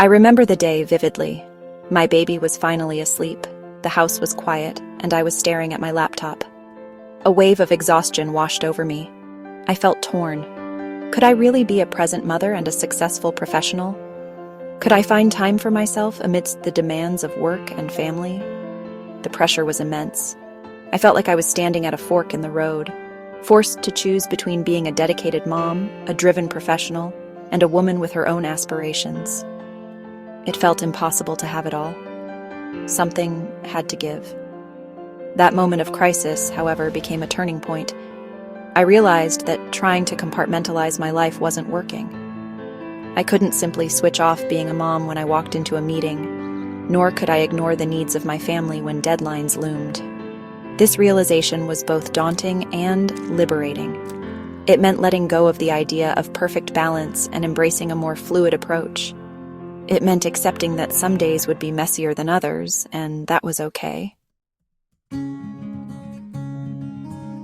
I remember the day vividly. My baby was finally asleep, the house was quiet, and I was staring at my laptop. A wave of exhaustion washed over me. I felt torn. Could I really be a present mother and a successful professional? Could I find time for myself amidst the demands of work and family? The pressure was immense. I felt like I was standing at a fork in the road, forced to choose between being a dedicated mom, a driven professional, and a woman with her own aspirations. It felt impossible to have it all. Something had to give. That moment of crisis, however, became a turning point. I realized that trying to compartmentalize my life wasn't working. I couldn't simply switch off being a mom when I walked into a meeting, nor could I ignore the needs of my family when deadlines loomed. This realization was both daunting and liberating. It meant letting go of the idea of perfect balance and embracing a more fluid approach. It meant accepting that some days would be messier than others, and that was okay.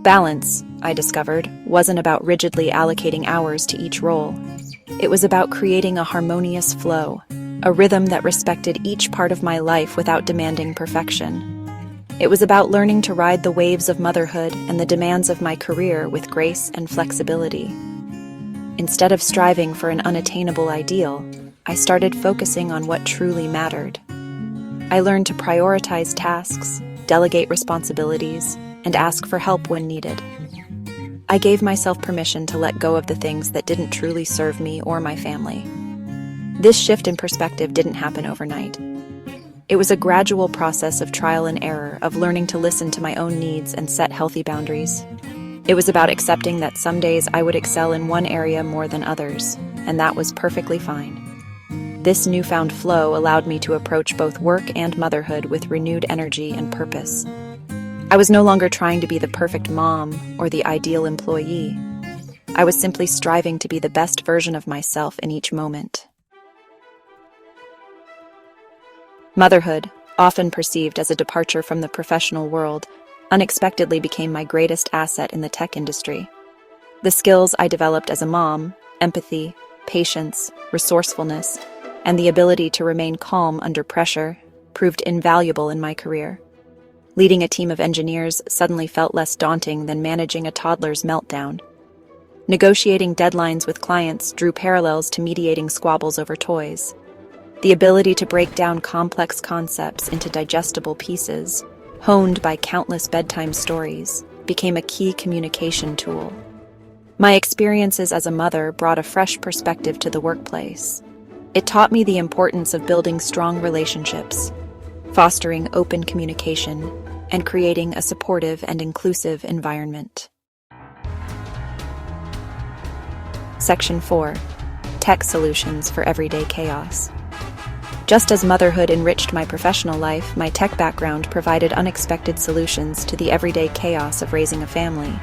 Balance, I discovered, wasn't about rigidly allocating hours to each role. It was about creating a harmonious flow, a rhythm that respected each part of my life without demanding perfection. It was about learning to ride the waves of motherhood and the demands of my career with grace and flexibility. Instead of striving for an unattainable ideal, I started focusing on what truly mattered. I learned to prioritize tasks, delegate responsibilities, and ask for help when needed. I gave myself permission to let go of the things that didn't truly serve me or my family. This shift in perspective didn't happen overnight. It was a gradual process of trial and error, of learning to listen to my own needs and set healthy boundaries. It was about accepting that some days I would excel in one area more than others, and that was perfectly fine. This newfound flow allowed me to approach both work and motherhood with renewed energy and purpose. I was no longer trying to be the perfect mom or the ideal employee. I was simply striving to be the best version of myself in each moment. Motherhood, often perceived as a departure from the professional world, unexpectedly became my greatest asset in the tech industry. The skills I developed as a mom, empathy, patience, resourcefulness, and the ability to remain calm under pressure, proved invaluable in my career. Leading a team of engineers suddenly felt less daunting than managing a toddler's meltdown. Negotiating deadlines with clients drew parallels to mediating squabbles over toys. The ability to break down complex concepts into digestible pieces, honed by countless bedtime stories, became a key communication tool. My experiences as a mother brought a fresh perspective to the workplace. It taught me the importance of building strong relationships, fostering open communication, and creating a supportive and inclusive environment. Section 4. Tech Solutions for Everyday Chaos. Just as motherhood enriched my professional life, my tech background provided unexpected solutions to the everyday chaos of raising a family.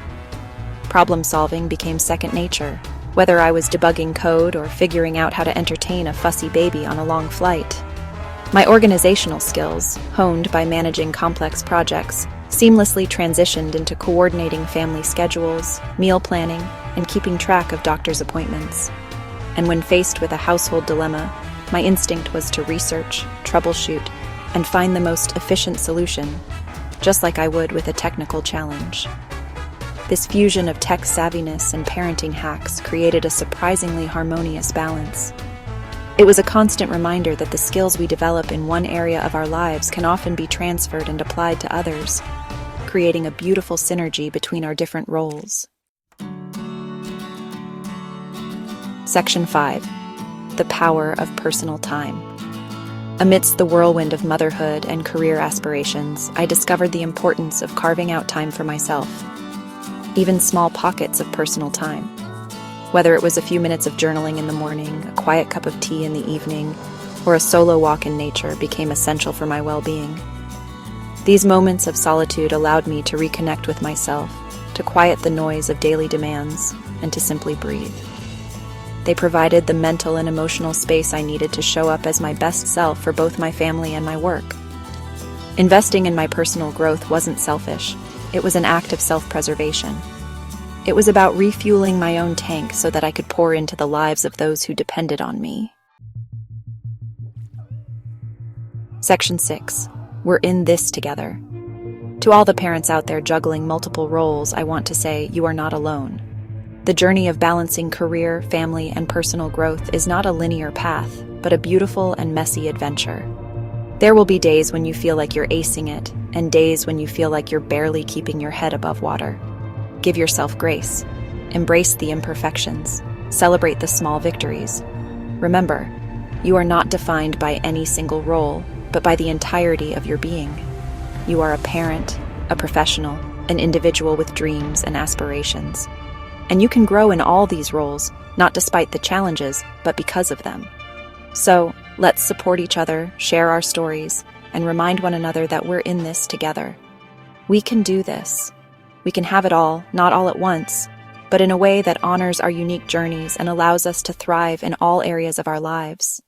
Problem-solving became second nature, whether I was debugging code or figuring out how to entertain a fussy baby on a long flight. My organizational skills, honed by managing complex projects, seamlessly transitioned into coordinating family schedules, meal planning, and keeping track of doctor's appointments. And when faced with a household dilemma, my instinct was to research, troubleshoot, and find the most efficient solution, just like I would with a technical challenge. This fusion of tech savviness and parenting hacks created a surprisingly harmonious balance. It was a constant reminder that the skills we develop in one area of our lives can often be transferred and applied to others, creating a beautiful synergy between our different roles. Section 5. The Power of Personal Time. Amidst the whirlwind of motherhood and career aspirations, I discovered the importance of carving out time for myself. Even small pockets of personal time. Whether it was a few minutes of journaling in the morning, a quiet cup of tea in the evening, or a solo walk in nature became essential for my well-being. These moments of solitude allowed me to reconnect with myself, to quiet the noise of daily demands, and to simply breathe. They provided the mental and emotional space I needed to show up as my best self for both my family and my work. Investing in my personal growth wasn't selfish. It was an act of self-preservation. It was about refueling my own tank so that I could pour into the lives of those who depended on me. Section 6. We're in this together. To all the parents out there juggling multiple roles, I want to say you are not alone. The journey of balancing career, family, and personal growth is not a linear path, but a beautiful and messy adventure. There will be days when you feel like you're acing it, and days when you feel like you're barely keeping your head above water. Give yourself grace. Embrace the imperfections. Celebrate the small victories. Remember, you are not defined by any single role, but by the entirety of your being. You are a parent, a professional, an individual with dreams and aspirations. And you can grow in all these roles, not despite the challenges, but because of them. So, let's support each other, share our stories, and remind one another that we're in this together. We can do this. We can have it all, not all at once, but in a way that honors our unique journeys and allows us to thrive in all areas of our lives.